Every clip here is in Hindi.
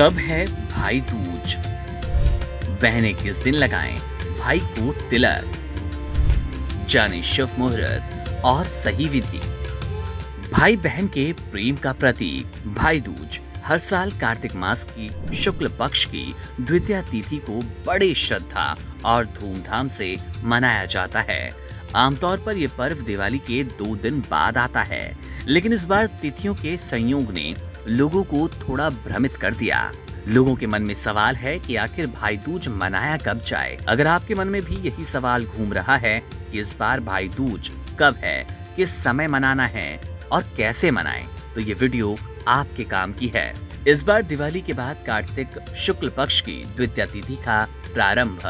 कब है भाई दूज? बहनें किस दिन लगाएं भाई को तिलक? जाने शुभ मुहूर्त और सही विधि। भाई बहन के प्रेम का प्रतीक भाई दूज हर साल कार्तिक मास की शुक्ल पक्ष की द्वितीया तिथि को बड़े श्रद्धा और धूमधाम से मनाया जाता है। आमतौर पर यह पर्व दिवाली के 2 दिन बाद आता है, लेकिन इस बार तिथियों के संयोग ने लोगों को थोड़ा भ्रमित कर दिया। लोगों के मन में सवाल है कि आखिर भाई दूज मनाया कब जाए। अगर आपके मन में भी यही सवाल घूम रहा है कि इस बार भाई दूज कब है, किस समय मनाना है और कैसे मनाएं, तो ये वीडियो आपके काम की है। इस बार दिवाली के बाद कार्तिक शुक्ल पक्ष की द्वितीया तिथि का प्रारंभ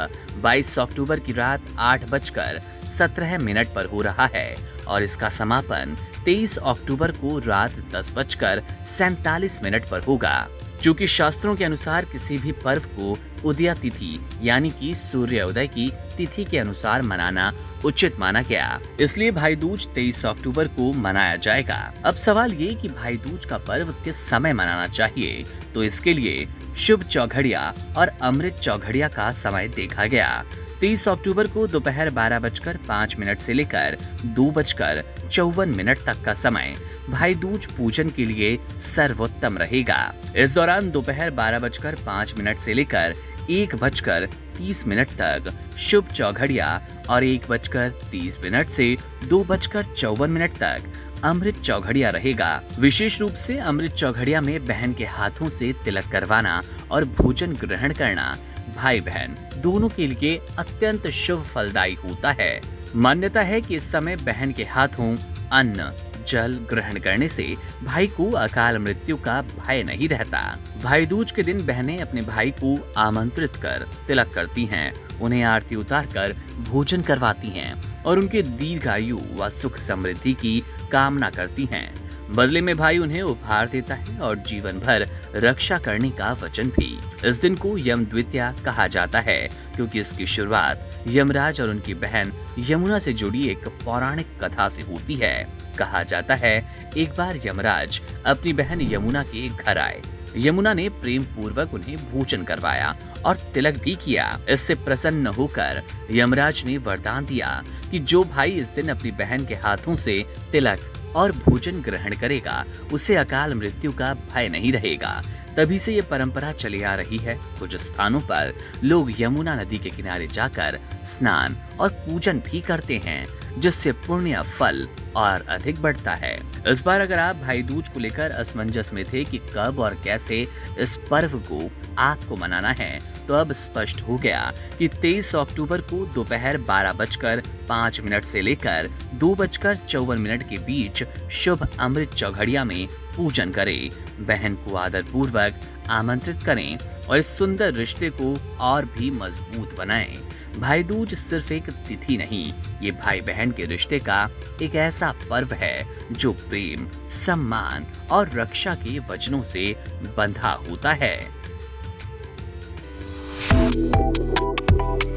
22 अक्टूबर की रात 8:17 पर हो रहा है और इसका समापन 23 अक्टूबर को रात 10:47 पर होगा। चूंकि शास्त्रों के अनुसार किसी भी पर्व को उदया तिथि यानी कि सूर्योदय की तिथि के अनुसार मनाना उचित माना गया, इसलिए भाई दूज 23 अक्टूबर को मनाया जाएगा। अब सवाल ये कि भाई दूज का पर्व किस समय मनाना चाहिए, तो इसके लिए शुभ चौघड़िया और अमृत चौघड़िया का समय देखा गया। 23 अक्टूबर को दोपहर 12:05 से लेकर 2:54 तक का समय भाई दूज पूजन के लिए सर्वोत्तम रहेगा। इस दौरान दोपहर 12:05 से लेकर 1:30 तक शुभ चौघड़िया और 1:30 से 2:54 तक अमृत चौघड़िया रहेगा। विशेष रूप से अमृत चौघड़िया में बहन के हाथों से तिलक करवाना और भोजन ग्रहण करना भाई बहन दोनों के लिए अत्यंत शुभ फलदायी होता है। मान्यता है कि इस समय बहन के हाथों अन्न जल ग्रहण करने से भाई को अकाल मृत्यु का भय नहीं रहता। भाई दूज के दिन बहनें अपने भाई को आमंत्रित कर तिलक करती हैं, उन्हें आरती उतार कर भोजन करवाती हैं और उनके दीर्घायु व सुख समृद्धि की कामना करती हैं। बदले में भाई उन्हें उपहार देता है और जीवन भर रक्षा करने का वचन भी। इस दिन को यम द्वितीया कहा जाता है क्योंकि इसकी शुरुआत यमराज और उनकी बहन यमुना से जुड़ी एक पौराणिक कथा से होती है। कहा जाता है एक बार यमराज अपनी बहन यमुना के घर आए। यमुना ने प्रेम पूर्वक उन्हें भोजन करवाया और तिलक भी किया। इससे प्रसन्न होकर यमराज ने वरदान दिया कि जो भाई इस दिन अपनी बहन के हाथों से तिलक और भोजन ग्रहण करेगा उसे अकाल मृत्यु का भय नहीं रहेगा। तभी से ये परंपरा चली आ रही है। कुछ स्थानों पर लोग यमुना नदी के किनारे जाकर स्नान और पूजन भी करते हैं, जिससे पुण्य फल और अधिक बढ़ता है। इस बार अगर आप भाई दूज को लेकर असमंजस में थे कि कब और कैसे इस पर्व को आपको मनाना है, तो अब स्पष्ट हो गया कि 23 अक्टूबर को दोपहर 12:05 से लेकर 2:54 के बीच शुभ अमृत चौघड़िया में पूजन करें, बहन को आदर पूर्वक आमंत्रित करें और इस सुंदर रिश्ते को और भी मजबूत बनाएं। भाई दूज सिर्फ एक तिथि नहीं, ये भाई बहन के रिश्ते का एक ऐसा पर्व है जो प्रेम, सम्मान और रक्षा के वचनों से बंधा होता है।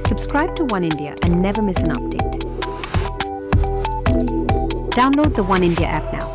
Subscribe to One India and never miss an update. Download the One India app now.